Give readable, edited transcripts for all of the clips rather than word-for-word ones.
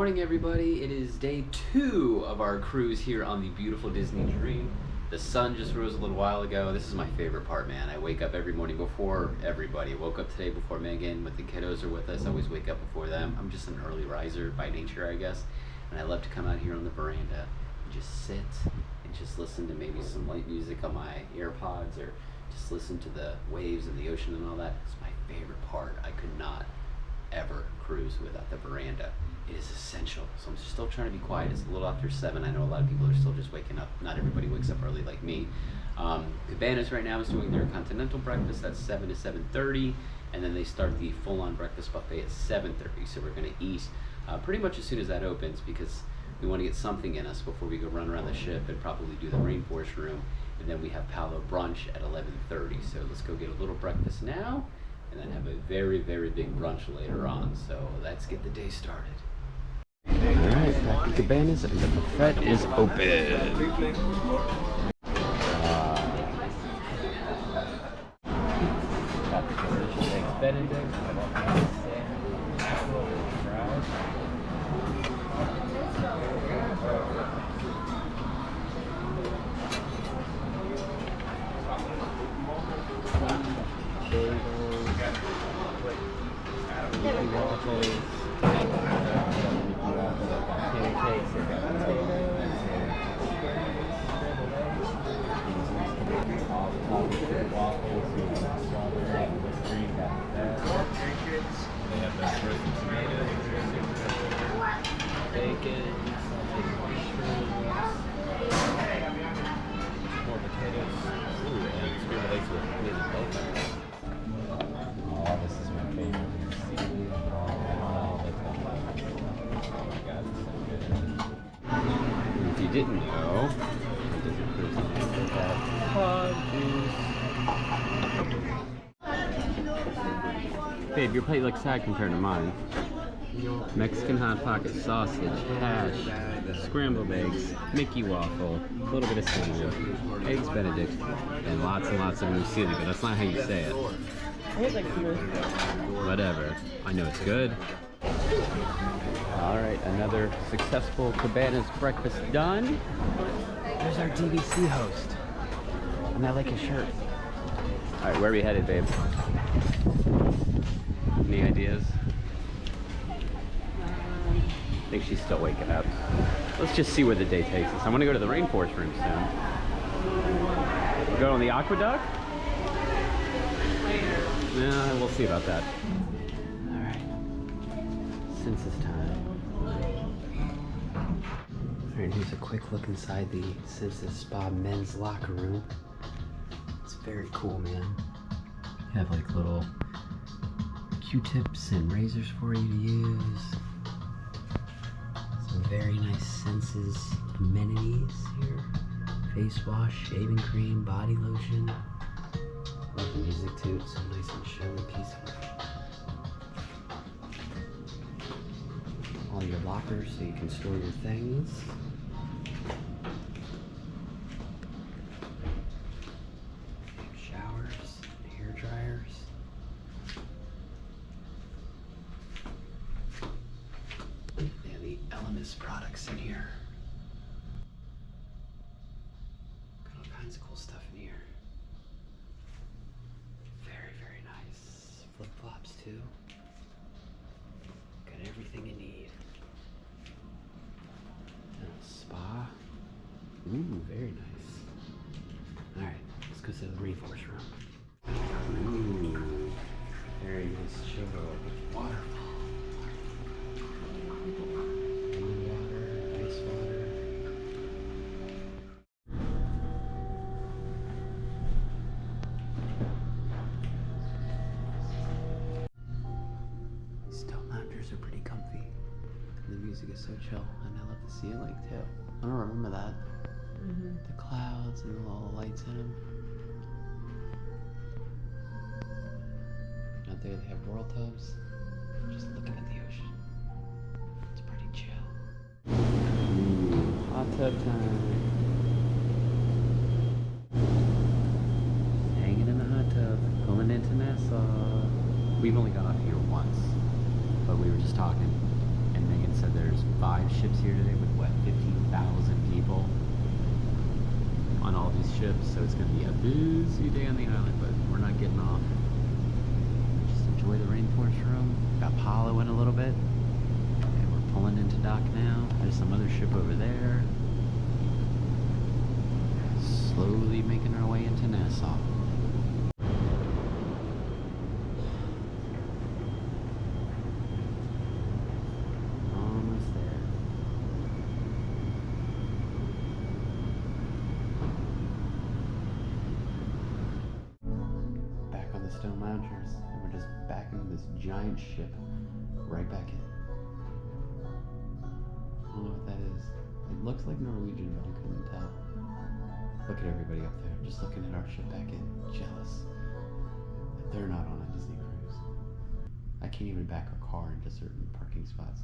morning, everybody. It is day 2 of our cruise here on the beautiful Disney Dream. The sun just rose a little while ago. This is my favorite part, man. I wake up every morning before everybody. I woke up today before Megan, with the kiddos are with us. I always wake up before them. I'm just an early riser by nature, I guess. And I love to come out here on the veranda and just sit and just listen to maybe some light music on my AirPods, or just listen to the waves and the ocean and all that. It's my favorite part. I could not ever cruise without the veranda. It is essential. So I'm still trying to be quiet. It's a little after 7. I know a lot of people are still just waking up. Not everybody wakes up early like me. Cabanas right now is doing their continental breakfast. That's 7 to 7:30, and then they start the full-on breakfast buffet at 7:30. So we're going to eat pretty much as soon as that opens, because we want to get something in us before we go run around the ship and probably do the Rainforest Room, and then we have Palo Brunch at 11:30. So let's go get a little breakfast now, and then have a very, very big brunch later on. So let's get the day started. Alright, back to Cabanas, and the buffet is open. Got the delicious eggs Benedict. Didn't know. Babe, your plate looks sad compared to mine. Mexican hot pocket, sausage, hash, scrambled eggs, Mickey waffle, a little bit of cinnamon, eggs Benedict, and lots of muesli, but that's not how you say it. Whatever. I know it's good. Alright, another successful Cabanas breakfast done. There's our DVC host. And I like his shirt. Alright, where are we headed, babe? Any ideas? I think she's still waking up. Let's just see where the day takes us. I want to go to the Rainforest Room soon. We're going on the aqueduct? Yeah, we'll see about that. Census time. Alright, here's a quick look inside the Census Spa men's locker room. It's very cool, man. You have like little Q-tips and razors for you to use. Some very nice Census amenities here. Face wash, shaving cream, body lotion. Love the music too, it's so nice and chill and peaceful. All your lockers so you can store your things. Showers, hair dryers. They have the Elemis products in here. Got all kinds of cool stuff in here. Very, very nice. Flip-flops too. Got everything you need. Spa. Ooh, very nice. Alright, let's go to the Rainforest Room. Ooh, very nice chill waterfall. Water, ice water. Still loungers are pretty comfy. The music is so chill, and I love the ceiling too. I don't remember that. The clouds and the little lights in them. Out there they have whirl tubs. Just looking at the ocean. It's pretty chill. Ooh, hot tub time. Hanging in the hot tub, pulling into Nassau. We've only got off here once, but we were just talking. And Megan said there's 5 ships here today with what, 15,000 people on all these ships, so it's going to be a busy day on the island, but we're not getting off. Just enjoy the Rainforest Room. Got Palo in a little bit, and we're pulling into dock now. There's some other ship over there. Slowly making our way into Nassau. Stone loungers, and we're just back into this giant ship, right back in. I don't know what that is. It looks like Norwegian, but I couldn't tell. Look at everybody up there, just looking at our ship back in, jealous that they're not on a Disney cruise. I can't even back our car into certain parking spots.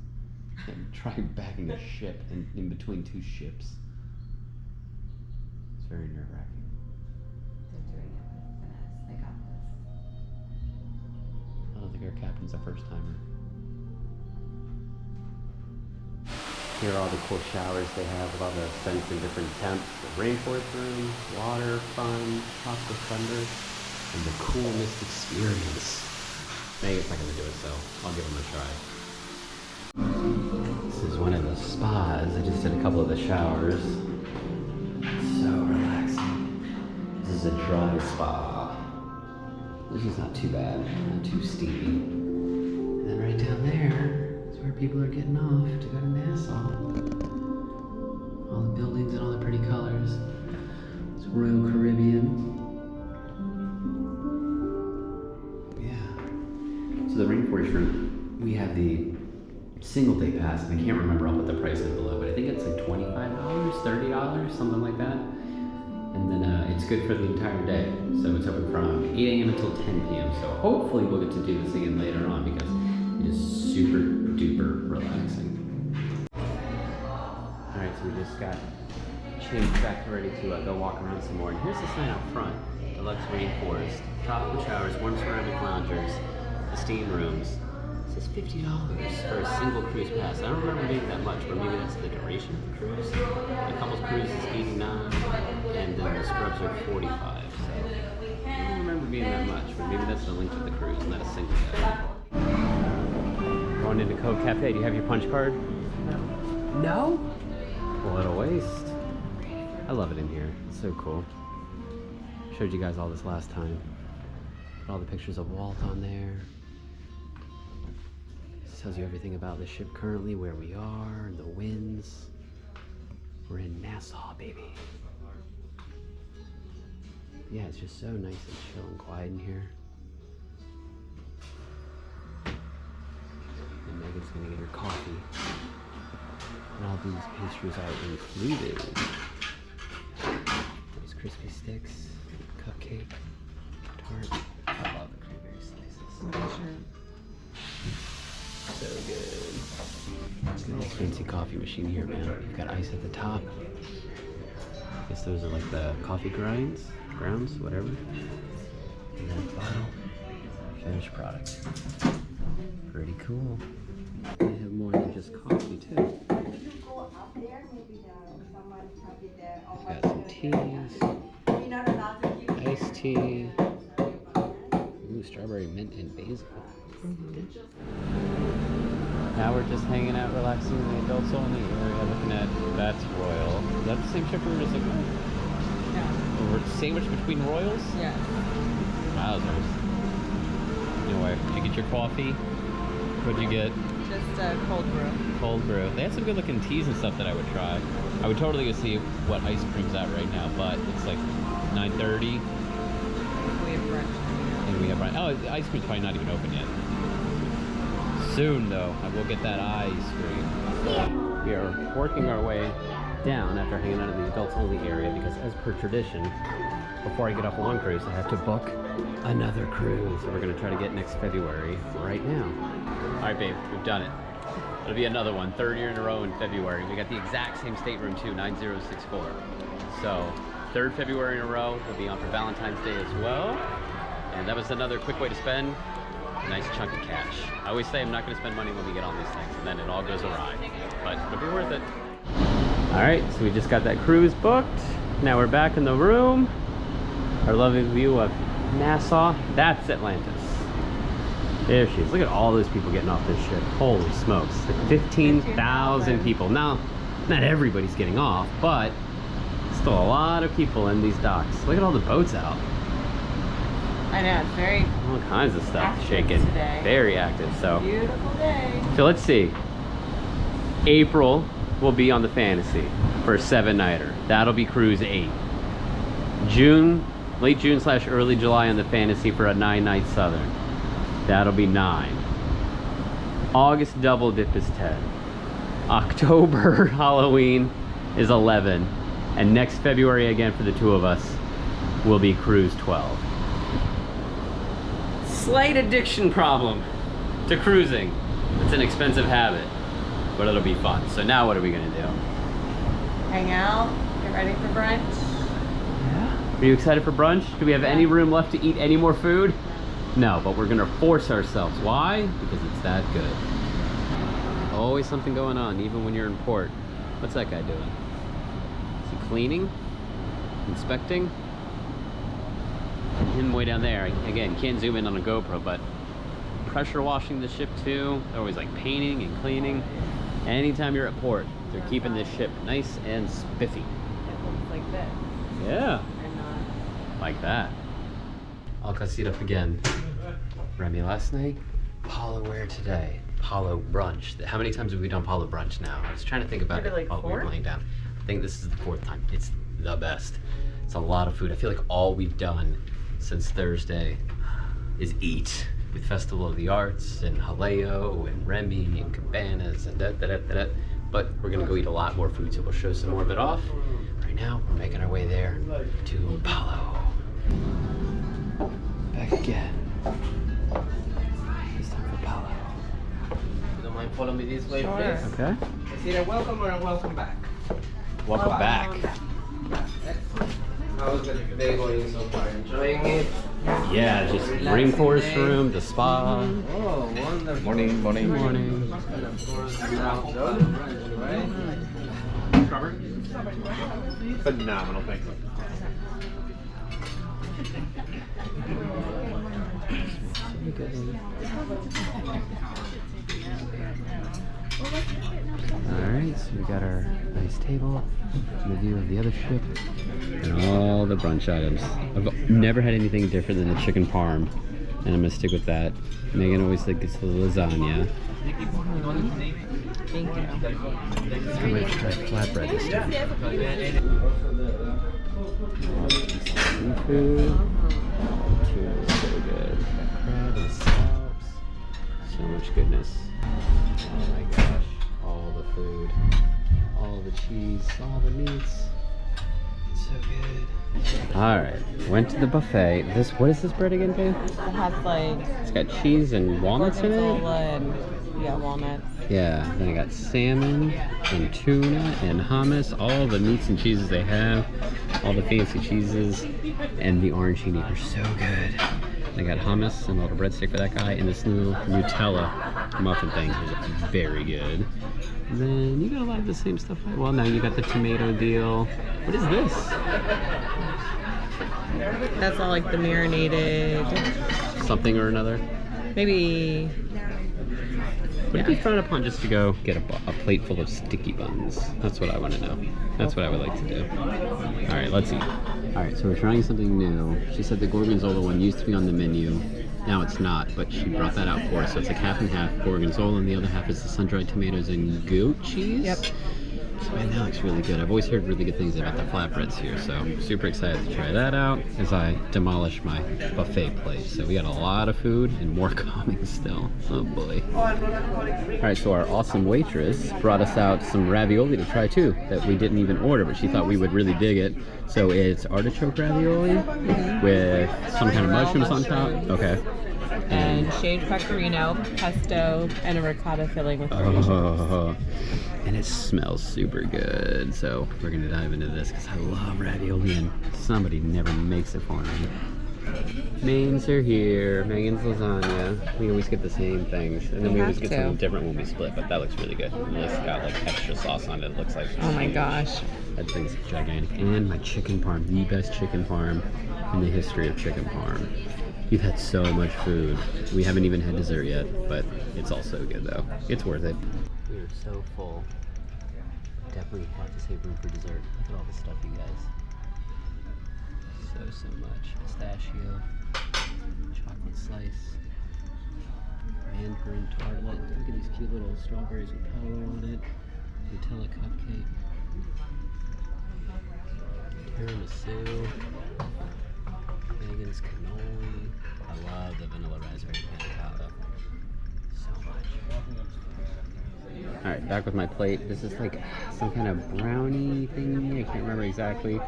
And try backing a ship in between 2 ships. It's very nerve-wracking. They're doing it with finesse. They got this. I don't think our captain's a first timer. Here are all the cool showers they have with all the scents and different temps. The Rainforest Room, water, fun, tropical thunder, and the coolest experience. Megan's not gonna do it, so I'll give him a try. This is one of the spas. I just did a couple of the showers. It's so relaxing. This is a dry spa. This is not too bad, not too steamy. And then right down there is where people are getting off to go to Nassau. All the buildings and all the pretty colors. It's Royal Caribbean. Yeah. So the Rainforest Room, we have the single day pass, and I can't remember, I'll put the price in below, but I think it's like $25, $30, something like that. And then it's good for the entire day. So it's open from 8 a.m. until 10 p.m. So hopefully we'll get to do this again later on because it is super duper relaxing. Alright, so we just got changed back ready to go walk around some more. And here's the sign out front. Deluxe Rainforest, tropical showers, warm ceramic loungers, the steam rooms. It says $50 for a single cruise pass. I don't remember being that much, but maybe that's the duration of the cruise. The couple's cruise is $89, and then the scrubs are $45. So I don't remember being that much, but maybe that's the length of the cruise, not a single day. Going into Cove Cafe. Do you have your punch card? No? What a waste. I love it in here. It's so cool. Showed you guys all this last time. Put all the pictures of Walt on there. Tells you everything about the ship currently, where we are, and the winds. We're in Nassau, baby. Yeah, it's just so nice and chill and quiet in here. And Megan's gonna get her coffee. And all these pastries are included. Those crispy sticks, cupcake, tart. I love the cranberry slices. So good. Look at this fancy coffee machine here, man. You've got ice at the top. I guess those are like the coffee grounds, whatever. And then bottle, finished product. Pretty cool. They have more than just coffee too. Got some teas, iced tea, ooh, strawberry mint and basil. Now we're just hanging out, relaxing in the adults only area, looking at, that's Royal. Is that the same ship we were just looking at? Yeah. We're sandwiched between Royals? Yeah. Wowzers. Anyway, did you get your coffee? What'd you get? Just cold brew. Cold brew. They had some good looking teas and stuff that I would try. I would totally go see what ice cream's at right now, but it's like 9:30. We have brunch. And we have brunch. Oh, the ice cream's probably not even open yet. Soon though, I will get that ice cream. So we are working our way down after hanging out in the adults only area because as per tradition, before I get off one cruise, I have to book another cruise. So we're gonna try to get next February right now. All right, babe, we've done it. It'll be another one, 3rd year in a row in February. We got the exact same stateroom too, 9064. So 3rd February in a row. We'll be on for Valentine's Day as well. And that was another quick way to spend a nice chunk of cash. I always say I'm not going to spend money when we get on these things, and then it all goes awry. But it'll be worth it. All right, so we just got that cruise booked. Now we're back in the room. Our lovely view of Nassau. That's Atlantis. There she is. Look at all those people getting off this ship. Holy smokes. Like 15,000 people. Now, not everybody's getting off, but still a lot of people in these docks. Look at all the boats out. I know, it's very All kinds of stuff active shaking. today. Very active. So, beautiful day. so let's see. April will be on the Fantasy for a 7-nighter. That'll be cruise 8. June, late June / early July on the Fantasy for a 9-night Southern. That'll be 9. August double dip is 10. October Halloween is 11. And next February again for the two of us will be cruise 12. Slight addiction problem to cruising. It's an expensive habit, but it'll be fun. So now what are we gonna do? Hang out, get ready for brunch. Yeah. Are you excited for brunch? Do we have any room left to eat any more food? No, but we're gonna force ourselves. Why? Because it's that good. Always something going on, even when you're in port. What's that guy doing? Is he cleaning? Inspecting? And him way down there. Again, can't zoom in on a GoPro, but pressure washing the ship too. They're always like painting and cleaning. Anytime you're at port, they're keeping this ship nice and spiffy. It looks like this. Yeah. Or not. Like that. I'll go see it up again. Remy last night, Palo where today? Palo Brunch. How many times have we done Palo Brunch now? I was trying to think about Maybe it like while we were 4? laying down. I think this is the 4th time. It's the best. It's a lot of food. I feel like all we've done since Thursday is eat with Festival of the Arts and Haleo and Remy and Cabanas and da. But we're gonna go eat a lot more food, so we'll show some more of it off. Right now, we're making our way there to Palo. Back again. This time for Palo. You don't mind follow me this way, Sure. please? Okay. Is it a welcome or a welcome back? Welcome back. How's the day going so far? Enjoying it? Yeah, just Rainforest Room, the spa. Oh, wonderful. Morning, morning. Morning. And of course, now Palo Brunch, right? Phenomenal, thank you. Alright, so we got our nice table, and the view of the other ship, and all the brunch items. I've never had anything different than the chicken parm, and I'm gonna stick with that. Megan always thinks it's the lasagna. Thank you. I'm gonna try flatbread this time. Seafood. Tuna is so good. Crab and scallops. So much goodness. Oh my gosh. All the food. All the cheese. All the meats. So good. Alright. Went to the buffet. What is this bread again, babe? It has like It's got cheese and walnuts in it? gorgonzola and walnuts. Yeah, then I got salmon and tuna and hummus, all the meats and cheeses they have, all the fancy cheeses, and the arancini are so good. I got hummus and a little breadstick for that guy, and this new Nutella muffin thing is very good. And then you got a lot of the same stuff. Well, now you got the tomato deal. What is this? That's all like the marinated, Something or another? maybe. Would it be frowned upon just to go get a plate full of sticky buns? That's what I want to know. That's what I would like to do. All right, let's eat. All right, so we're trying something new. She said the gorgonzola one used to be on the menu. Now it's not, but she brought that out for us. So it's like half and half gorgonzola, and the other half is the sun-dried tomatoes and goat cheese. Yep. So man, that looks really good. I've always heard really good things about the flatbreads here, so super excited to try that out as I demolish my buffet plate. So we got a lot of food and more coming still. Oh boy. All right, so our awesome waitress brought us out some ravioli to try too that we didn't even order, but she thought we would really dig it. So it's artichoke ravioli with some kind of mushrooms on top. Okay. And shaved pecorino, pesto, and a ricotta filling with cream. Oh, and it smells super good. So we're gonna dive into this because I love ravioli and somebody never makes it for me. Mains are here. Megan's lasagna. We always get the same things, and then we always have get to. something different when we split. But that looks really good. And it's got like extra sauce on it. It looks like. Oh my huge. gosh. That thing's gigantic. And my chicken parm, the best chicken parm in the history of chicken parm. We've had so much food. We haven't even had dessert yet, but it's all so good though. It's worth it. We are so full. Definitely have to save room for dessert. Look at all the stuff, you guys. So much. Pistachio, chocolate slice, mandarin tartlet. Look at these cute little strawberries with Palo on it. Nutella cupcake. Tiramisu. Megan's cannoli. I love the vanilla raspberry panna cotta. So much. Alright, back with my plate. This is like some kind of brownie thingy. I can't remember exactly.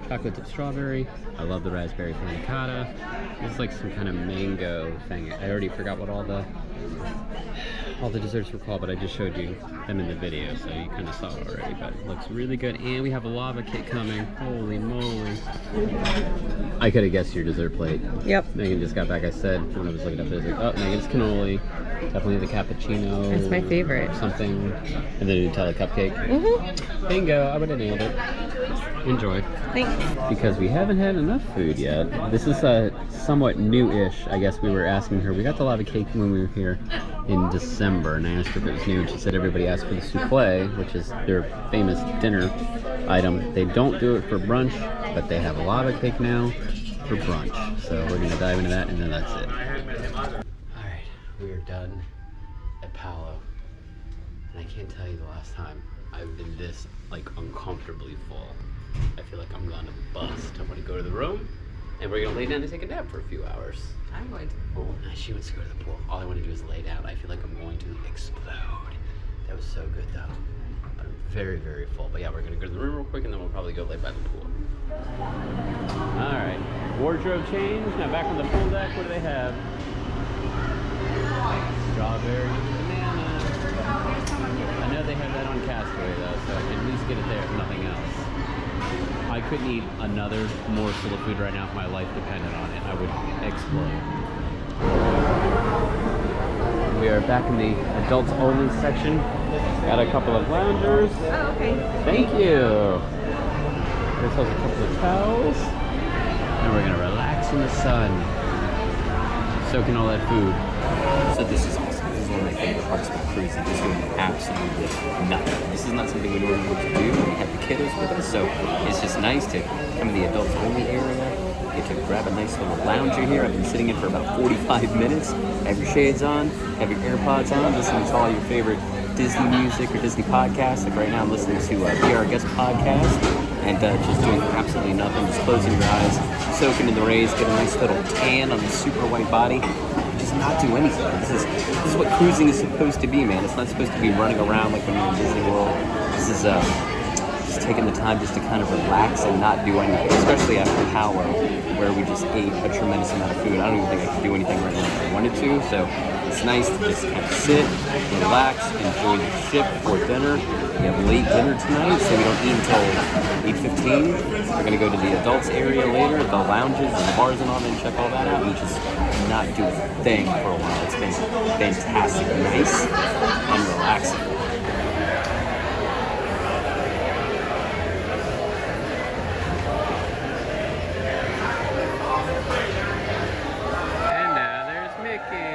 Chocolate dip strawberry. I love the raspberry panna cotta. This is like some kind of mango thing. I already forgot what all the desserts were called, but I just showed you them in the video, so you kind of saw it already. But it looks really good. And we have a lava cake coming. Holy moly. I could have guessed your dessert plate. Yep. Megan just got back. I said when I was looking up, I was like, oh, Megan's cannoli. Definitely the cappuccino. That's my favorite. Something. And the Nutella cupcake. Mm-hmm. Bingo. I would have nailed it. Enjoy. Thanks. Because we haven't had enough food yet. This is somewhat new-ish. I guess we were asking her. We got the lava cake when we were here in December, and I asked her if it was new, and she said everybody asked for the souffle, which is their famous dinner item. They don't do it for brunch, but they have a lava cake now for brunch. So we're going to dive into that, and then that's it. Alright, we are done at Palo. And I can't tell you the last time I've been this, like, uncomfortably full. I feel like I'm gonna bust. I'm gonna go to the room, and we're gonna lay down and take a nap for a few hours. I'm going to the pool. She wants to go to the pool. All I want to do is lay down. I feel like I'm going to explode. That was so good though. But I'm very, very full. But yeah, we're gonna go to the room real quick, and then we'll probably go lay by the pool. Alright, wardrobe change. Now back on the pool deck, what do they have? Strawberry banana. I know they have that on Castaway though, so I can at least get it there if nothing else. I couldn't eat another morsel of food right now if my life depended on it. I would explode. We are back in the adults only section. Got a couple of loungers. Oh, okay. Thank you. There's also a couple of towels. And we're gonna relax in the sun. Soaking all that food. So this is awesome. This is one of my favorite parts of the cruise. Just doing absolutely nothing. This is not something we normally would do. We have the kiddos with us, so it's just nice to come to the adults only area. Get to grab a nice little lounger here. I've been sitting in for about 45 minutes. Have your shades on, have your AirPods on, listening to all your favorite Disney music or Disney podcasts. Like right now I'm listening to Be Our Guest podcast, and just doing absolutely nothing, just closing your eyes, soaking in the rays, get a nice little tan on the super white body. Just not do anything. This is what cruising is supposed to be, man. It's not supposed to be running around like when you're in Disney World. This is just taking the time just to kind of relax and not do anything, especially after Palo, where we just ate a tremendous amount of food. I don't even think I could do anything right now if I wanted to, so it's nice to just kind of sit, relax, enjoy the ship before dinner. We have late dinner tonight, so we don't eat until 8:15. We're going to go to the adults area later, the lounges and the bars and all that, and check all that out, and just not do a thing for a while. It's been fantastic, nice, and relaxing. And now there's Mickey.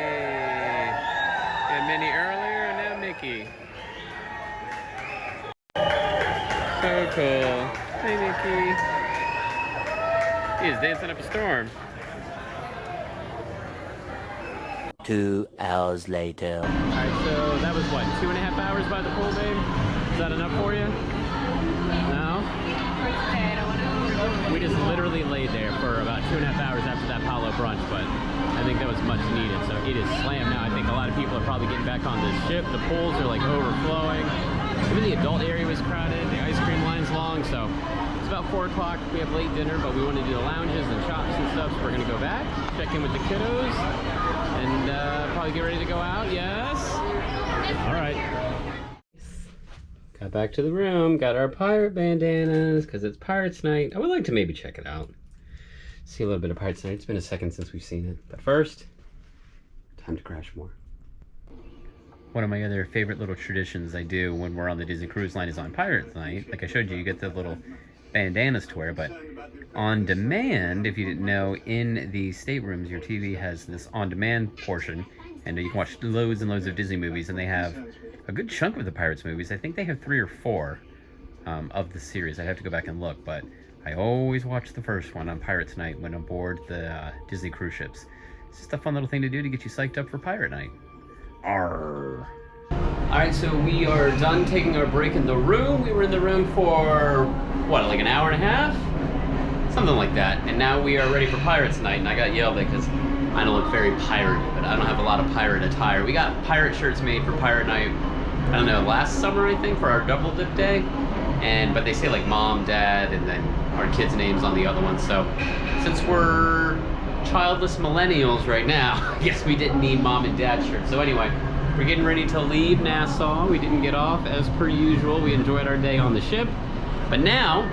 Got Minnie earlier, and now Mickey. So cool. Hey, Mickey. He is dancing up a storm. 2 hours later. Alright, so that was what, 2.5 hours by the pool, babe? Is that enough for you? No? We just literally laid there for about 2.5 hours after that Palo Brunch, but I think that was much needed. So it is slammed now. I think a lot of people are probably getting back on this ship. The pools are like overflowing. Even the adult area was crowded. The ice cream line's long, so it's about 4 o'clock. We have late dinner, but we want to do the lounges and shops and stuff, so we're going to go back, check in with the kiddos, and probably get ready to go out. Yes? All right. Got back to the room. Got our pirate bandanas because it's Pirates Night. I would like to maybe check it out. see a little bit of Pirates tonight. It's been a second since we've seen it. But first, time to crash more. One of my other favorite little traditions I do when we're on the Disney Cruise Line is on Pirates Night. Like I showed you, you get the little bandanas to wear, but on demand, if you didn't know, in the staterooms, your TV has this on-demand portion, and you can watch loads and loads of Disney movies, and they have a good chunk of the Pirates movies. I think they have 3 or 4 of the series. I have to go back and look, but I always watch the first one on Pirates Night when aboard the Disney cruise ships. It's just a fun little thing to do to get you psyched up for Pirate Night. Arr. Alright, so we are done taking our break in the room. We were in the room for, what, like an hour and a half? Something like that. And now we are ready for Pirates Night, and I got yelled at because I don't look very piratey, but I don't have a lot of pirate attire. We got pirate shirts made for Pirate Night, I don't know, last summer, I think, for our double dip day. But they say like mom, dad, and then our kids' names on the other ones. So since we're childless millennials right now, I guess we didn't need mom and dad shirts. So anyway, we're getting ready to leave Nassau. We didn't get off as per usual. We enjoyed our day on the ship. But now,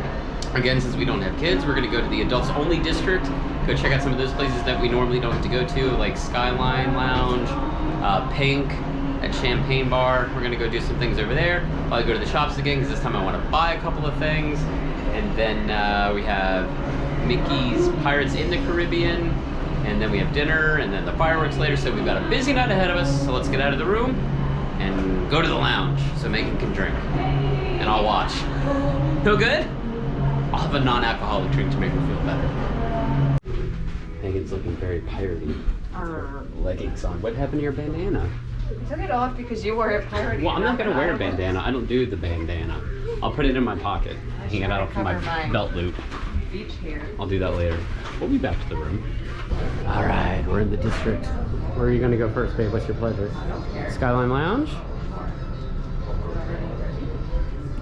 again, since we don't have kids, we're gonna go to the adults only district, go check out some of those places that we normally don't get to go to, like Skyline Lounge, Pink, at Champagne Bar. We're gonna go do some things over there. Probably go to the shops again, because this time I wanna buy a couple of things. And then we have Mickey's Pirates in the Caribbean, and then we have dinner, and then the fireworks later. So we've got a busy night ahead of us, so let's get out of the room and go to the lounge so Megan can drink, and I'll watch. Feel good? I'll have a non-alcoholic drink to make her feel better. Megan's looking very piratey. Leggings on. What happened to your bandana? I took it off because you wore a pirate. Well, I'm not gonna wear a bandana. I don't do the bandana. I'll put it in my pocket, hang it out from my belt loop. Beach hair. I'll do that later. We'll be back to the room. All right, we're in the district. Where are you gonna go first, babe? What's your pleasure? Skyline Lounge?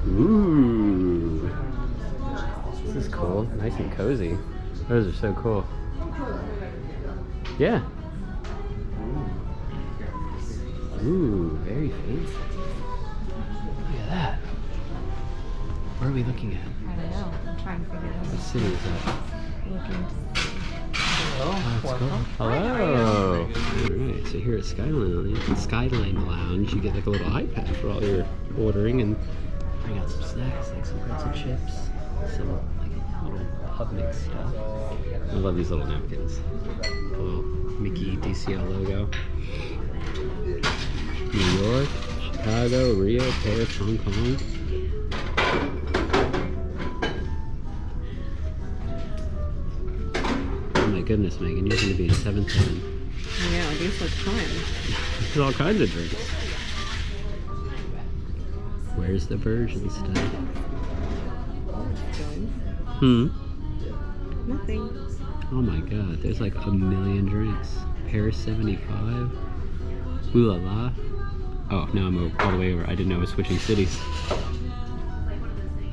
Ooh. This is cool. Nice and cozy. Those are so cool. Yeah. Ooh, very fancy. Look at that. Where are we looking at? I don't know. I'm trying to figure it out. What city is that? Looking to see. Oh, that's cool. Hello. Alright, so here at Skyline Lounge, you get like a little iPad for all your ordering, and bring out some snacks, like some pretzel chips, some like little pub mix stuff. I love these little napkins. The little Mickey DCL logo. New York, Chicago, Rio, Paris, Hong Kong. Oh my goodness, Megan, you're going to be in 7th heaven. Yeah, these look fun. There's all kinds of drinks. Where's the version stuff? Nothing. Oh my god, there's like a million drinks. Paris 75. Ooh la la. Oh, now I'm all the way over. I didn't know I was switching cities.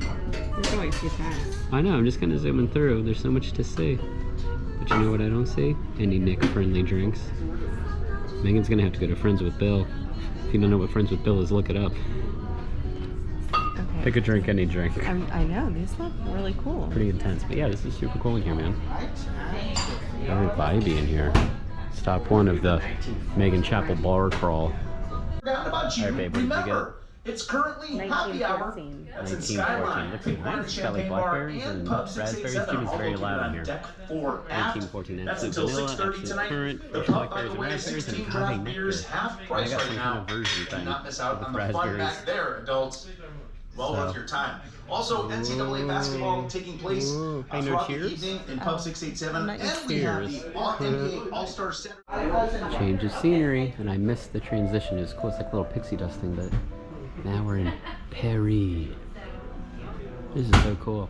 You're going too fast. I know, I'm just kind of zooming through. There's so much to see. But you know what I don't see? Any Nick-friendly drinks. Megan's gonna have to go to Friends with Bill. If you don't know what Friends with Bill is, look it up. Okay. Pick a drink, any drink. I know, these look really cool. Pretty intense, but yeah, this is super cool in here, man. Very vibey in here. Stop one of the Megan Chapel bar crawl. About you. All right, babe, what did you Remember, it's currently happy hour. 1914. That's in 1914. Skyline. Looks like nice. It's got like blackberries and raspberries. Jimmy's very loud in here. 1914. That's Absolute until vanilla, 6:30 absolute tonight. current, The fresh pub, by blackberries the and way, raspberries, 16 and draft agave beers nectar. half And I price got right some now. kind of version Do thing not miss out with on the fun raspberries. back there, adults. Well worth your time. Also, NCAA basketball taking place Ooh. Hey, no throughout the cheers? evening in Pub 687. not And we have cheers. the NBA All-Star Center. Change of scenery, and I missed the transition. It was cool. It's like a little pixie dust thing, but now we're in Paris. This is so cool.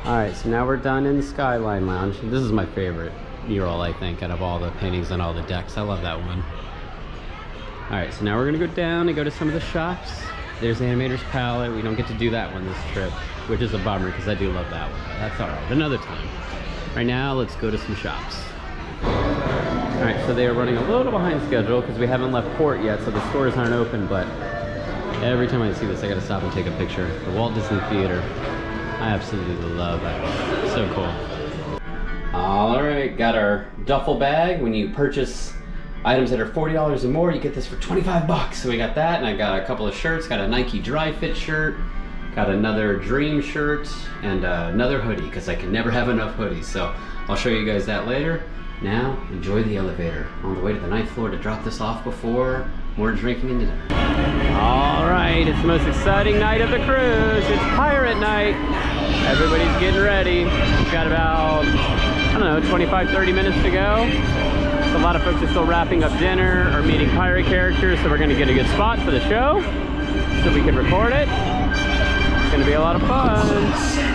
Alright, so now we're done in the Skyline Lounge. This is my favorite mural, I think, out of all the paintings on all the decks. I love that one. Alright, so now we're gonna go down and go to some of the shops. There's Animator's Palette. We don't get to do that one this trip, which is a bummer because I do love that one. But that's alright, another time. Right now, let's go to some shops. Alright, so they are running a little behind schedule because we haven't left port yet, so the stores aren't open, but every time I see this, I gotta stop and take a picture. The Walt Disney Theater. I absolutely love that. So cool. All right, got our duffel bag. When you purchase items that are $40 or more, you get this for 25 bucks. So we got that, and I got a couple of shirts. Got a Nike Dry Fit shirt, got another Dream shirt, and another hoodie, because I can never have enough hoodies. So I'll show you guys that later. Now, enjoy the elevator. On the way to the 9th floor to drop this off before more drinking and dinner. All right, it's the most exciting night of the cruise. It's pirate night. Everybody's getting ready. We've got about, I don't know, 25-30 minutes to go. So a lot of folks are still wrapping up dinner or meeting pirate characters, so we're gonna get a good spot for the show so we can record it. It's gonna be a lot of fun.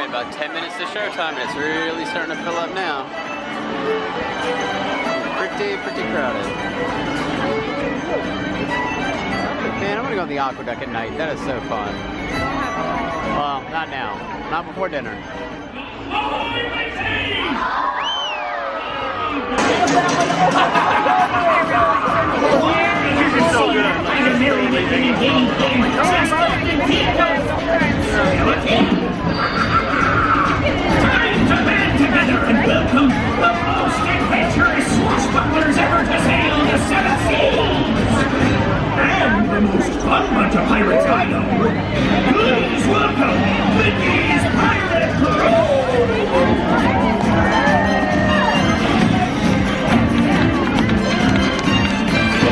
About 10 minutes to showtime, and it's really starting to fill up now. Pretty crowded. Man, I want to go on the aqueduct at night. That is so fun. Well, not now. Not before dinner. This is so good. Together and welcome the most adventurous swashbucklers ever to sail the 7 seas! And the most fun bunch of pirates I know! Please welcome Vicky's Pirate Crew!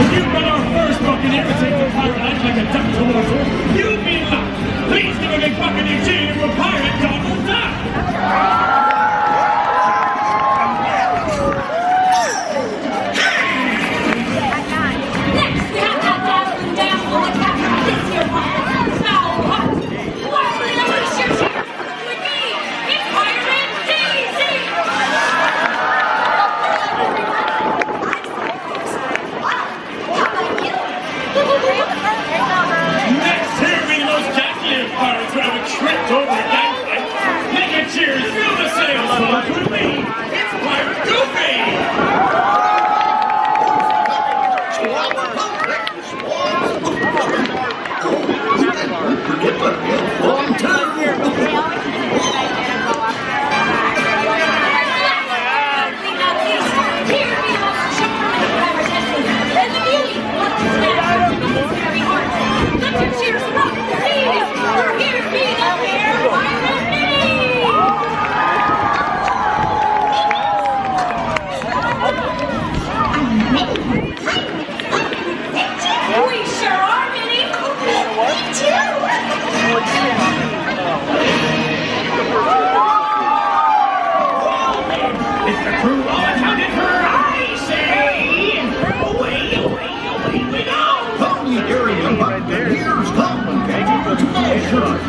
You've been our first buccaneer to take the pirate life like a duck to water. You've been luck! Please give a big buccaneer cheer to a pirate Donald Duck! Tripped over a gangplank. Make a cheers, fill the sails, folks, with me. It's Pirate Goofy!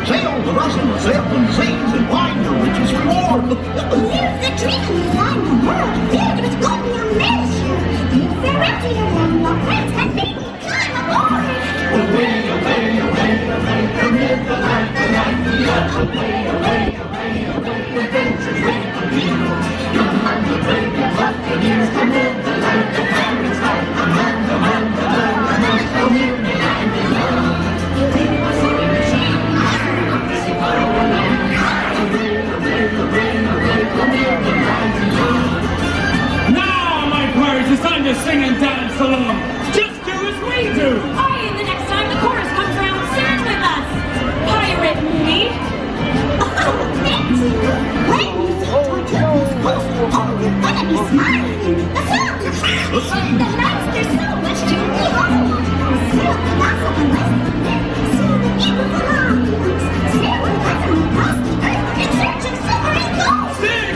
Sail the Russian seven seas and find your richest reward. Live the dream and find the world. Filled with golden measure. Live the ready and your friends and maybe climb aboard. Away, away, away, away, amid the light, the light, the light. Away, away, away, away, adventures wait for you. You'll find the brave and buccaneers amid the light, the pirates light. Among the land below. Now, my pirates, it's time to sing and dance along. Just do as we do. Aye, and the next time the chorus comes round, stand with us. Pirate me. Oh, thank you. When you see tortuous post, oh, you're gonna be smiling. The sun, the lights, there's so much to behold. Sail the Nassau and West, see the beautiful islands. Sail the Cabanas across the earth in search of silver and gold. Sing!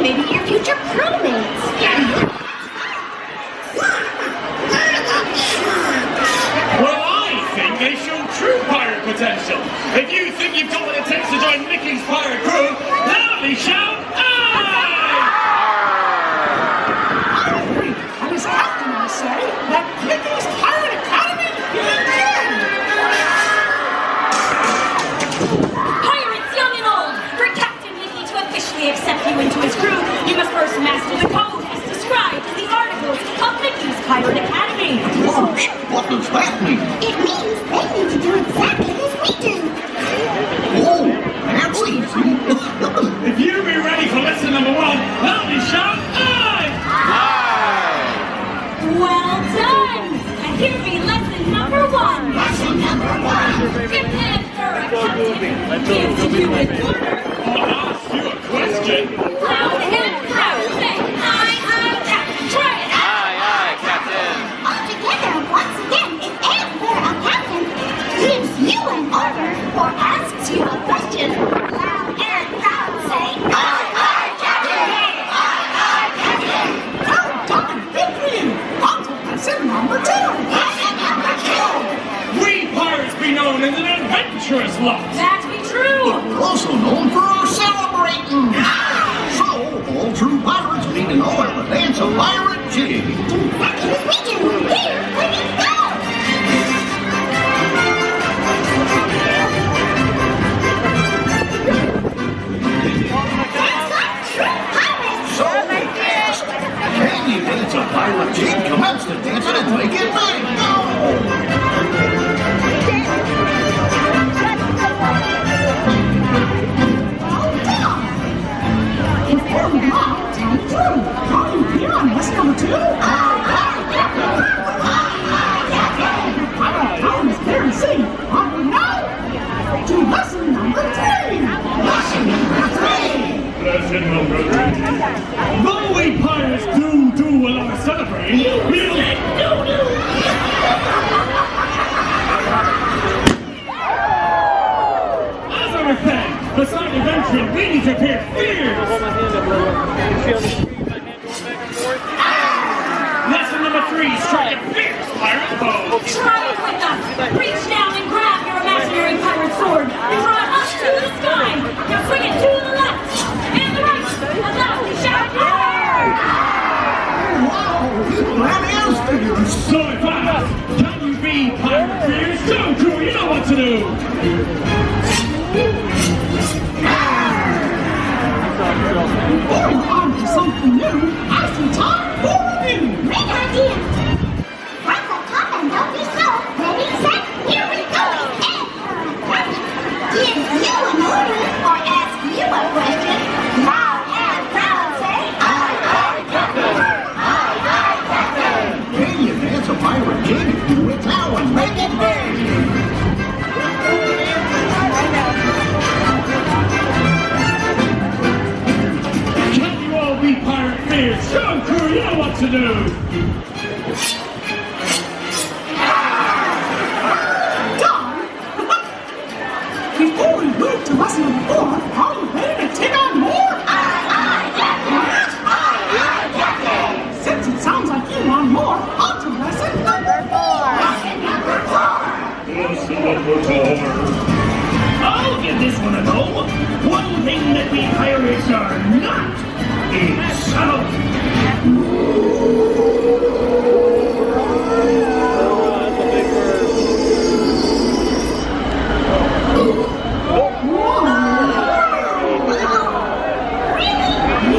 may be your future crewmates. Well, I think they show true pirate potential. If you think you've got what it takes to join Mickey's pirate crew, loudly shout aye! And as captain, I say that Mickey's Pirate Academy begin! Pirates young and old, for Captain Mickey to officially accept you into his crew, you must first master the code as described in the articles of Mickey's Pirate Academy. Gosh, what does that mean? It means they need to do exactly as we do. Oh, that's easy. If you be ready for lesson number 1, loudly shout aye! Well done! And here be lesson number 1. Lesson number 1. Prepare for a captain. Gives to you with order. I'll ask you a question. Loud and proud. Say aye, aye, captain. Try it out. Aye, aye, Captain. All together, once again, if and for a captain gives you an order or asks you a question, loud and proud say, aye, aye, captain! Aye, aye, captain! Well done, big win. On to lesson number 2. Lesson number 2! We pirates be known as an adventurous lot. That be true! We're also known for our celebrating. So, all true pirates need to know how to dance a pirate jig. Exactly as we do! Here, bring it down! That's like true pirates! So fast. Can you dance a pirate jig? Commence to dance it and make it big. Before we go, tell me true. Are you here on lesson number 2? Time is clear to see. On we now to lesson number 3. Lesson number 3. Lesson number 3. Though we pirates do a lot of celebrating, we'll as a repent, beside adventuring, we need to appear fierce. Lesson number 3, strike a fierce pirate pose. Try it with us. Reach down and grab your imaginary pirate sword and draw it up to the sky. Now swing it to the left and the right. And loudly shout, Wow, that is fierce. So fast, can you be pirate fierce? Go, crew, you know what to do. We're on to something new. After time for review. Great idea. Right up top and don't be slow. Ready, set, here we go. And give you an order or ask you a question. Loud and proud say, aye, aye, captain. Aye, aye, captain. Can you dance a pirate jig? Do it now and make it big. Can you all be pirate fierce? Go, crew, you know what to do. Done. Before we move to lesson number 4, are you ready to take on more? Aye, captain. Aye, captain. Since it sounds like you want more, on to lesson number 4. Lesson number 4. Lesson number 4. I'll give this one a go. One thing that we pirates are not is subtle.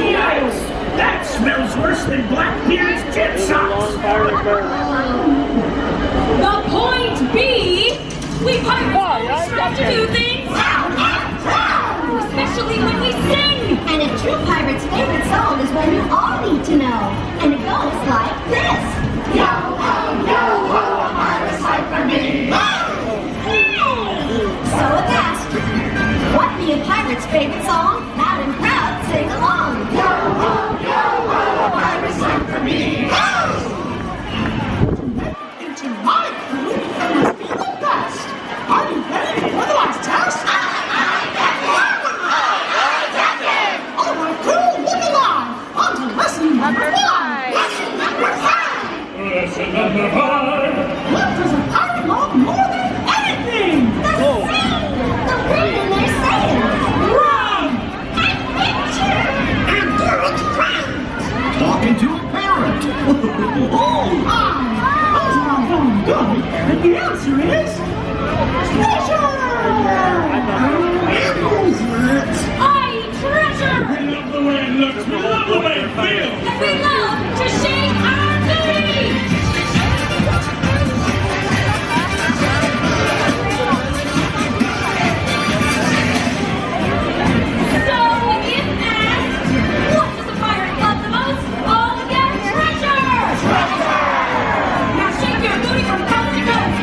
Yes, that smells worse than Blackbeard's gin socks. The point B, we pirates always strive to do things loud and proud, especially when we sing. And a true pirate's favorite song is one you all need to know, and it goes like this. Yo ho, a pirate's life for me. So at last, what be a pirate's favorite song? Loud and proud, sing along. Yo ho, a pirate's life for me. Into my crew, it must be the best. Are you ready for the last test? Aye, captain. All right, crew, look alive. answer is treasure! I eat treasure! We love the way it looks, we love the way it feels! And we love to shake our feet! So, if asked, what does a pirate love the most? All get treasure! Now shake your booty from coast to coast!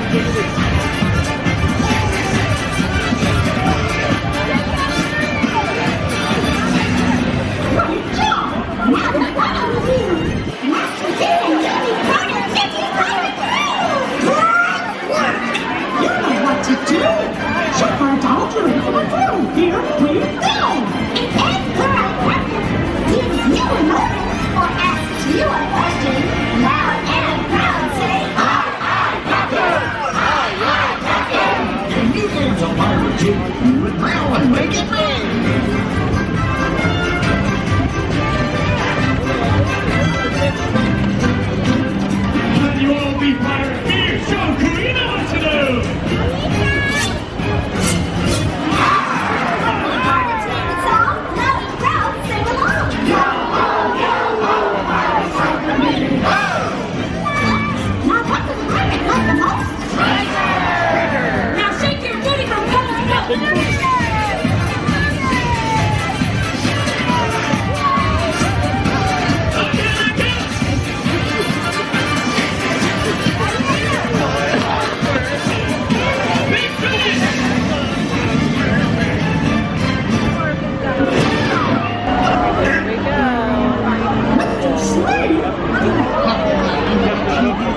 Can you all be pirates here? Show Karina what to do! Pirates name a song, loud and proud, sing along! Yo ho, pirates like the meaning. Now what does a pirate love the most? Treasure! Now shake your booty from coast to coast!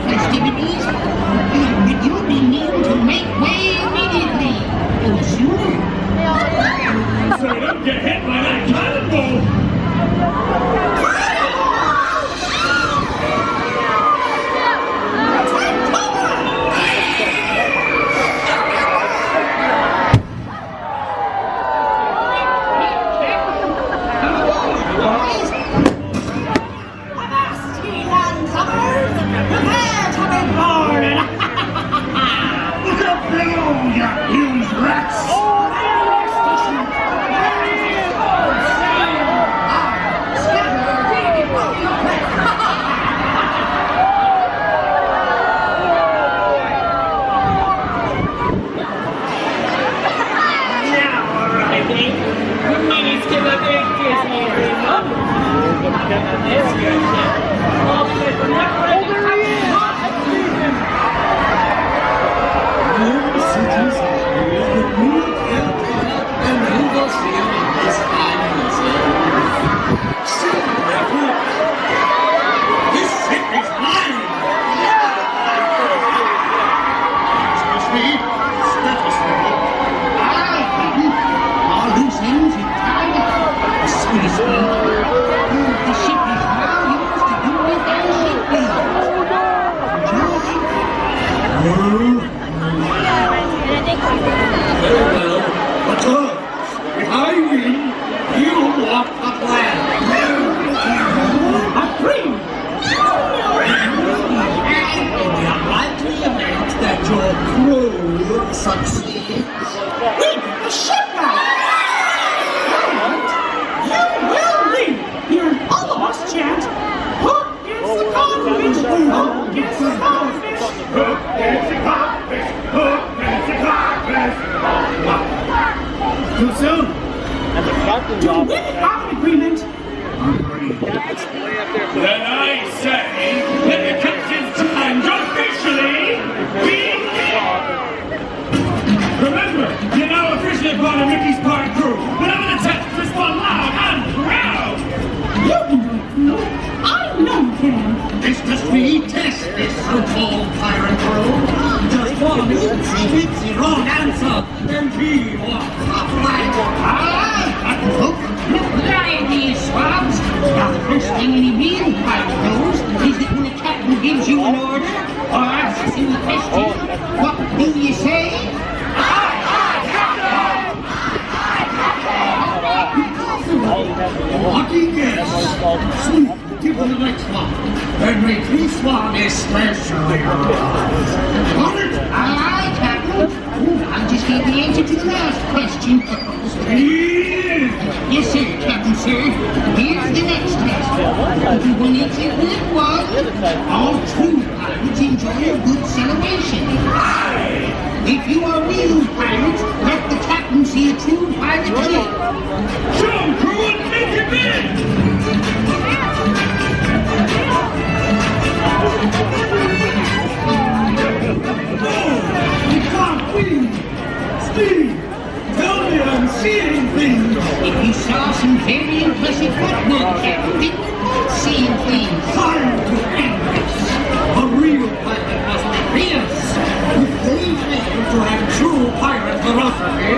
Festivities, but you'll be needing to make way immediately. Oh, sure. So you don't get hit by that cannonball! Look up below, you huge rats! Now arriving, the minis to the big Disney remote. This good ship. All the way from that way to This ship is mine! Excuse me? Excuse me? all loose ends are tied up. Excuse me. The ship is now yours to do with as you please. Very well, but if I win, you walk upland. A free. And in the unlikely event that your crew succeeds, we get a shipwreck. You will win. You're an almost chance. Hook is the codfish. Hook is the codfish. Hook is the codfish! Hook is the codfish! Too soon. To win our agreement. Then I say that the captain's time officially begin! Remember, you're now officially part of Mickey's Park crew. Whenever the test is respond loud and proud! You can do it, Phil. I know you can. It's just we test this so-called pirate crew. Just one gets the wrong answer, and he walks up right. Hook. Lying these swabs. Now the first thing any real pirate knows is that when the captain gives you an order or asks him a question, what do you say? Aye, aye, Captain! Aye, Captain! Lucky guess. Sweet, give them the next one. And make this one especially yours. On it? Aye, I just gave the answer to the last question. Yes, sir, Captain, sir. Here's the next test. If you will answer with one, all true pirates enjoy a good celebration. If you are real pirates, let the captain see a true pirate kill. Jump, crew, and make it big! You can't breathe! Steve, tell me I'm seeing things! If you saw some very impressive footwork, Captain, then you're not seeing things. Time to end this! A real pirate must be fierce! If they fail to have true pirate philosophy,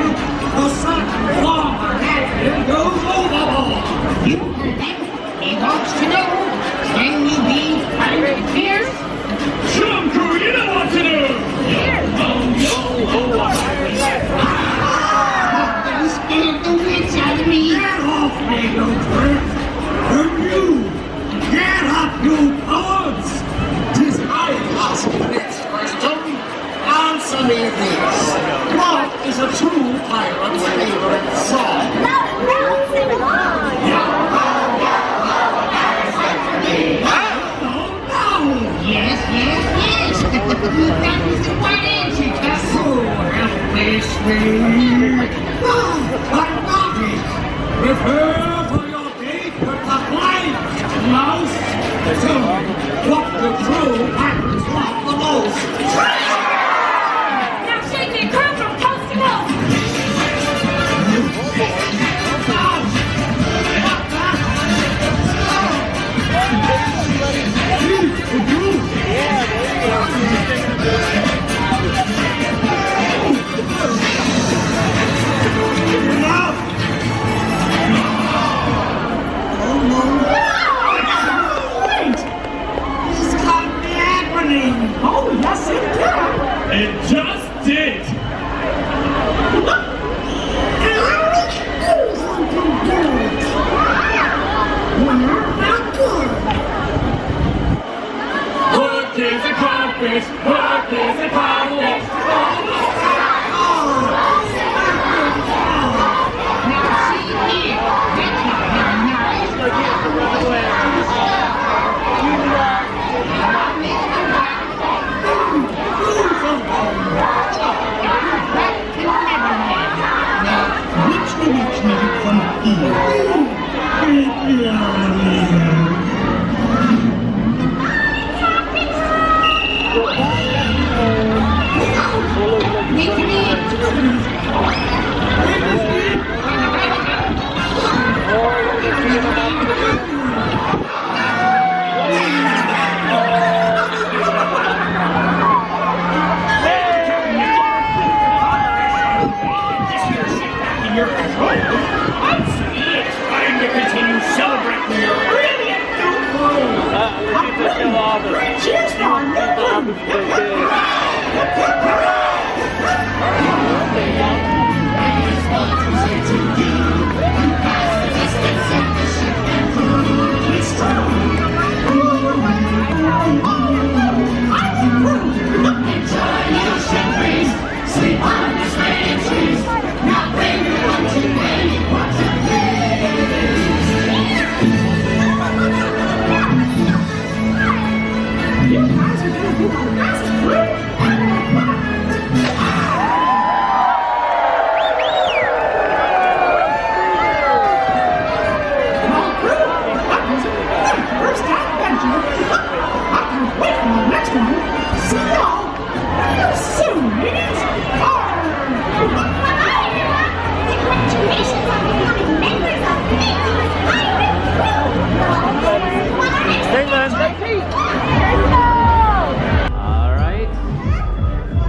the certain farmer admin goes overboard! You heard him. He wants to know, can you be pirate fierce? Jump, crew, you know what to do! You scared the wits out of me. Get off me, you prick! And you! Get up, you cowards! 'Tis I ask the next question. Answer me this. What is a true pirate's favorite song? Yes. That was the right answer, Captain. So helpless me! I got it! Prepare for your date with the blind mouse! Tell me, what the true pirates want the most? Now shake it, crew from coast to coast. This can't be happening! Oh, yes it can! It just did! Work is accomplished! Work is accomplished! Now see here, that's not very nice. Now, which direction is it from It's time to continue celebrating your brilliant new crew! Cheers to our new Sleep on the swaying trees. Now bring your one to bed. Watch your You guys are gonna be my best friend. First adventure! I can't wait for the next one! See y'all soon, ladies! Congratulations on becoming members of Mickey's Pirate All right.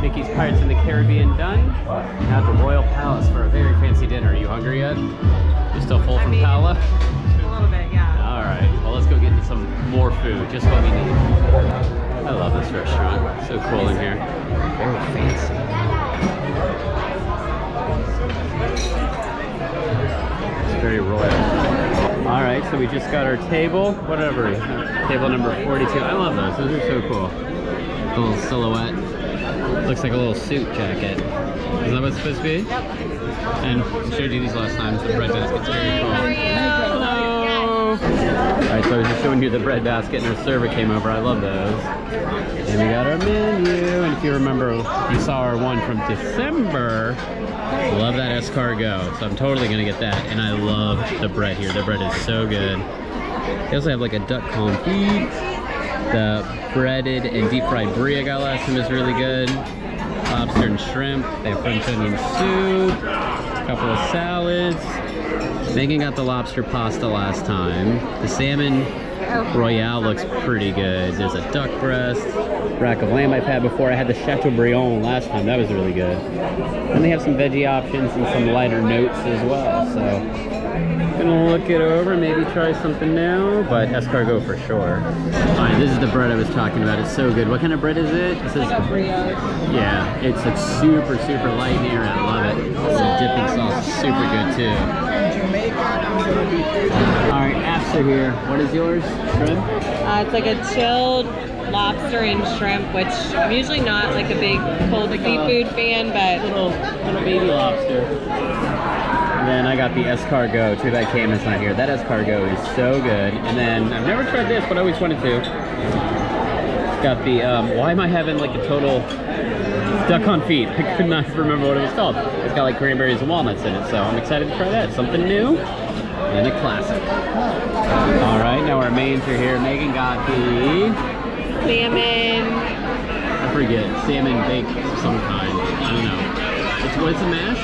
Mickey's Pirates in the Caribbean done. Now at the Royal Palace for a very fancy dinner. Are you hungry yet? You're still full from Palo? A little bit, yeah. All right. Well, let's go get into some more food. Just what we need. I love this restaurant. So cool in here. Very fancy. It's very royal. All right, so we just got our table, whatever, table number 42. I love those. Those are so cool. The little silhouette. Looks like a little suit jacket. Is that what it's supposed to be? Yep. And I showed you these last time. The bread basket's very cool. Hello. Alright, so I was just showing you the bread basket and our server came over. I love those. And we got our menu. And if you remember, you saw our one from December. Love that escargot. So I'm totally gonna get that. And I love the bread here. The bread is so good. They also have like a duck confit. The breaded and deep fried brie I got last time is really good. Lobster and shrimp. They have French onion soup. A couple of salads. Megan got the lobster pasta last time. The salmon royale looks pretty good. There's a duck breast. Rack of lamb I've had before. I had the Chateaubriand last time. That was really good. And they have some veggie options and some lighter notes as well. So gonna look it over, maybe try something new, but escargot for sure. Alright, this is the bread I was talking about. It's so good. What kind of bread is it? It says, Like a brioche. yeah, it's like super, super light in here. I love it. The dipping sauce is super good too. Alright, apps are here. What is yours? Shrimp? It's like a chilled lobster and shrimp, which I'm usually not like a big cold seafood fan, but Little baby lobster. And then I got the escargot. Too bad Cameron's not here. That escargot is so good. And then I've never tried this, but I always wanted to. Got the why am I having like a total duck confit? I could not remember what it was called. It's got like cranberries and walnuts in it, so I'm excited to try that. Something new and a classic. All right, now our mains are here. Megan got the salmon. I forget, salmon baked of some kind. I don't know. It's a mash.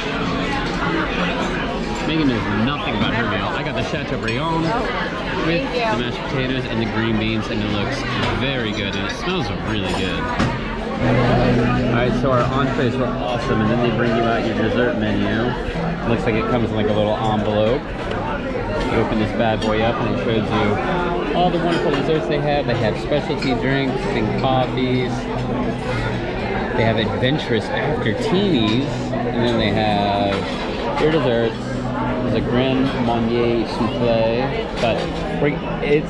Megan knows nothing about her meal. I got the Chateaubriand with the mashed potatoes and the green beans, and it looks very good, and it smells really good. Alright, so our entrees were awesome, and then they bring you out your dessert menu. It looks like it comes in like a little envelope. You open this bad boy up, and it shows you all the wonderful desserts they have. They have specialty drinks and coffees. They have adventurous after-teenies, and then they have your desserts. There's a Grand Marnier souffle, but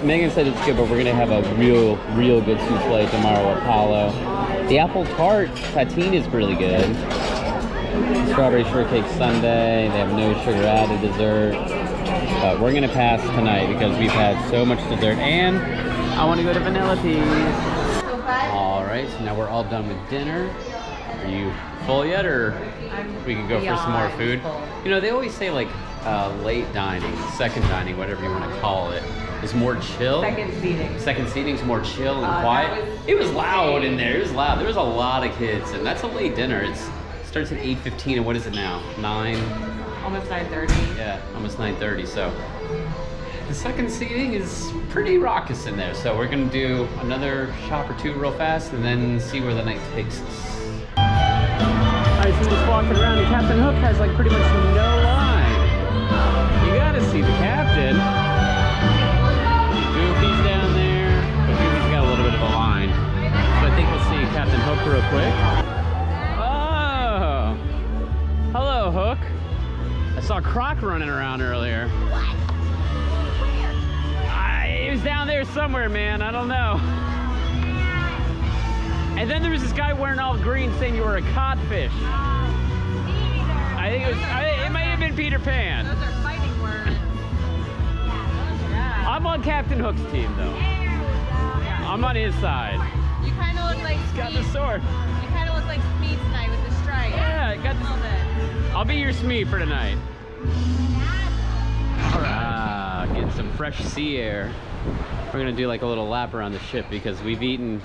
Megan said it's good, but we're gonna have a real good souffle tomorrow at Palo. The apple tart tatine is really good. Strawberry shortcake sundae. They have no sugar added dessert, but we're gonna pass tonight because we've had so much dessert, and I want to go to Vanilla Peas. All right, so now we're all done with dinner. Are you full yet, or we can go for some more food? You know, they always say like late dining, second dining, whatever you want to call it, is more chill. Second seating. Second seating's more chill and quiet. It was loud in there. It was loud. There was a lot of kids, and that's a late dinner. It starts at 8:15, and what is it now? 9? Almost 9:30. Yeah, almost 9:30. So the second seating is pretty raucous in there. So we're gonna do another shop or two real fast, and then see where the night takes us. Alright, so we're just walking around, and Captain Hook has like pretty much no line. You gotta see the captain. Goofy's down there, but Goofy's got a little bit of a line. So I think we'll see Captain Hook real quick. Oh! Hello, Hook. I saw Croc running around earlier. What? He was down there somewhere, man. I don't know. And then there was this guy wearing all green saying you were a codfish. I think it might have been Peter Pan. Those are fighting words. I'm on Captain Hook's team, though. I'm on his side. You kind of look like He's got the sword. You kind of look like Smee tonight with the stripe. Yeah, I got this. I'll be your Smee for tonight. All right, getting some fresh sea air. We're gonna do like a little lap around the ship because we've eaten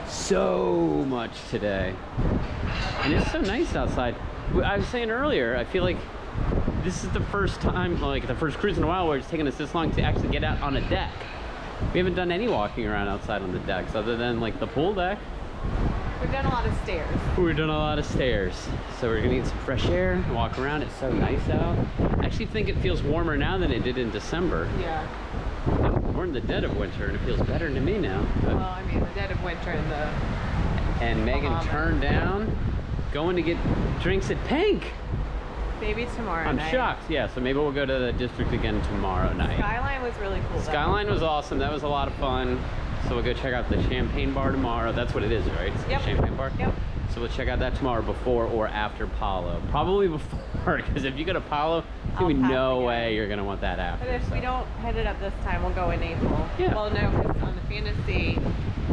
so much today, and it's so nice outside. I was saying earlier, I feel like this is the first time, like the first cruise in a while, where it's taken us this long to actually get out on a deck. We haven't done any walking around outside on the decks other than like the pool deck. We've done a lot of stairs. We've done a lot of stairs. So we're gonna get some fresh air and walk around. It's so nice out. I actually think it feels warmer now than it did in December. Yeah. We're in the dead of winter and it feels better to me now. Well, I mean, the dead of winter and the... And Megan turned down going to get drinks at Pink. Maybe tomorrow I'm night. shocked. Yeah, so maybe we'll go to the district again tomorrow night. Skyline was really cool. Skyline was awesome. That was a lot of fun. So we'll go check out the champagne bar tomorrow. That's what it is, right? It's the Yep. champagne bar. Yep. So we'll check out that tomorrow before or after Palo. Probably before, because if you go to Palo, there's gonna be no way you're gonna want that after. But if we don't head it up this time, we'll go in April. Yeah. Well, no, because on the Fantasy.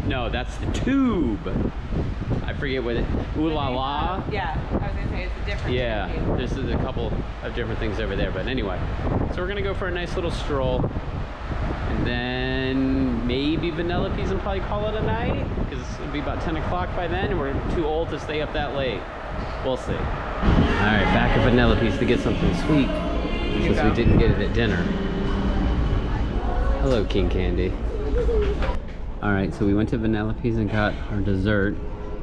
No, that's the Tube. I forget what it. Ooh La La. Yeah, I was gonna say it's a different. Yeah, thing. there's a couple of different things over there. But anyway, so we're gonna go for a nice little stroll, and then maybe Vanellope's and probably call it a night, because it'll be about 10 o'clock by then, and we're too old to stay up that late. We'll see. All right, back at Vanellope's to get something sweet, since we didn't get it at dinner. Hello, King Candy. All right, so we went to Vanellope's and got our dessert,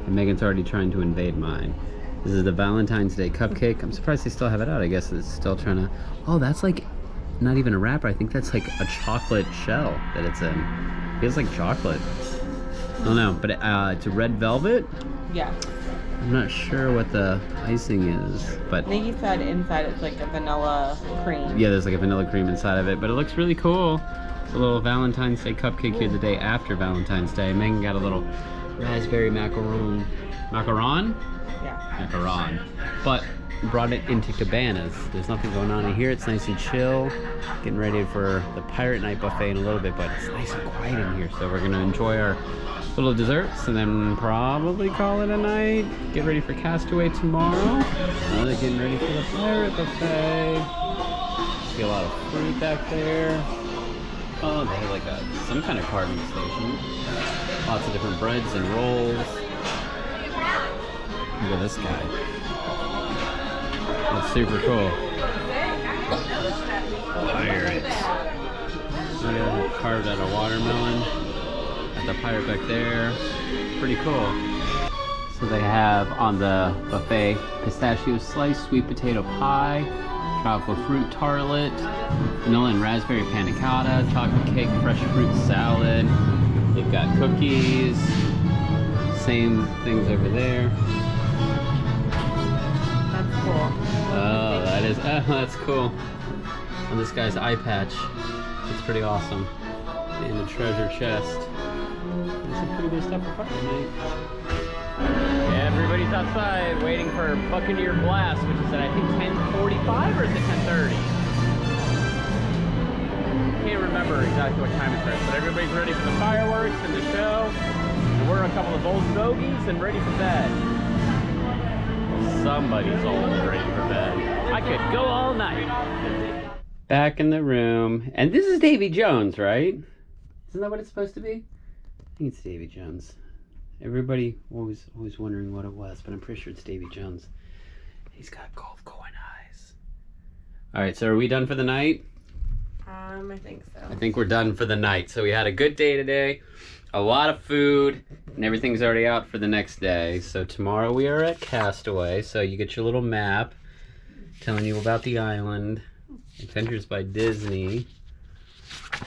and Megan's already trying to invade mine. This is the Valentine's Day cupcake. I'm surprised they still have it out. I guess it's still trying to... Oh, that's like not even a wrapper. I think that's like a chocolate shell that it's in. It feels like chocolate. I don't know, but it's a red velvet. Yeah. I'm not sure what the icing is, but... I think he said inside it's like a vanilla cream. Yeah, there's like a vanilla cream inside of it, but it looks really cool. It's a little Valentine's Day cupcake here the day after Valentine's Day. Megan got a little raspberry macaron. Macaron? Yeah. Macaron. But brought it into Cabanas. There's nothing going on in here. It's nice and chill. Getting ready for the Pirate Night buffet in a little bit, but it's nice and quiet in here. So we're gonna enjoy our little desserts and then probably call it a night. Get ready for Castaway tomorrow. They're getting ready for the Pirate buffet. See a lot of fruit back there. Oh, they have like some kind of carving station. Lots of different breads and rolls. Look at this guy. That's super cool. Pirates. Yeah, carved out of watermelon. Got the pirate back there. Pretty cool. So they have on the buffet pistachio slice, sweet potato pie, tropical fruit tartlet, vanilla and raspberry panna cotta, chocolate cake, fresh fruit salad. They've got cookies. Same things over there. That's cool. Oh, that's cool. On this guy's eye patch. It's pretty awesome. And the treasure chest. There's some pretty good stuff for party tonight. Yeah, everybody's outside waiting for Buccaneer Blast, which is at I think 10:45 or is it 10:30? Can't remember exactly what time it is, but everybody's ready for the fireworks and the show. And we're a couple of old bogeys and ready for bed. Somebody's old and ready for bed. I could go all night. Back in the room. And this is Davy Jones, right? Isn't that what it's supposed to be? I think it's Davy Jones. Everybody always wondering what it was, but I'm pretty sure it's Davy Jones. He's got gold coin eyes. All right, so are we done for the night? I think so. I think we're done for the night. So we had a good day today, a lot of food, and everything's already out for the next day. So tomorrow we are at Castaway. So you get your little map telling you about the island. Adventures by Disney.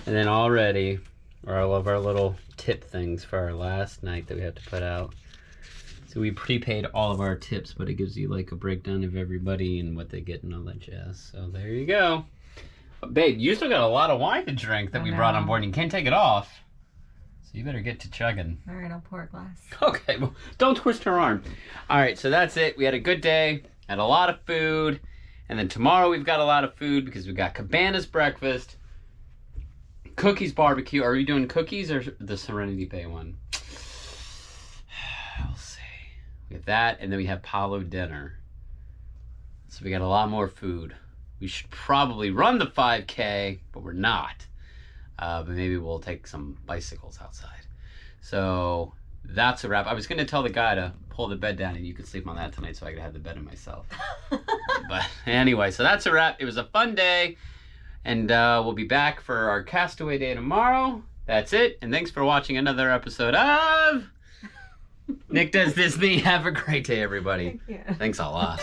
And then already are all of our little tip things for our last night that we have to put out. So we prepaid all of our tips, but it gives you like a breakdown of everybody and what they get and all that jazz. So there you go. But babe, you still got a lot of wine to drink that we brought on board and you can't take it off. So you better get to chugging. All right, I'll pour a glass. Okay, well, don't twist her arm. All right, so that's it. We had a good day, had a lot of food. And then tomorrow we've got a lot of food because we got Cabanas breakfast, Cookies barbecue. Are we doing cookies or the Serenity Bay one? We'll see. We have that, and then we have Palo dinner. So we got a lot more food. We should probably run the 5K, but we're not. But maybe we'll take some bicycles outside. So that's a wrap. I was going to tell the guy to pull the bed down and you could sleep on that tonight so I could have the bed to myself. But anyway, so that's a wrap. It was a fun day. And we'll be back for our Castaway Day tomorrow. That's it. And thanks for watching another episode of Nick Does Disney. Have a great day, everybody. Thank you. Thanks a lot.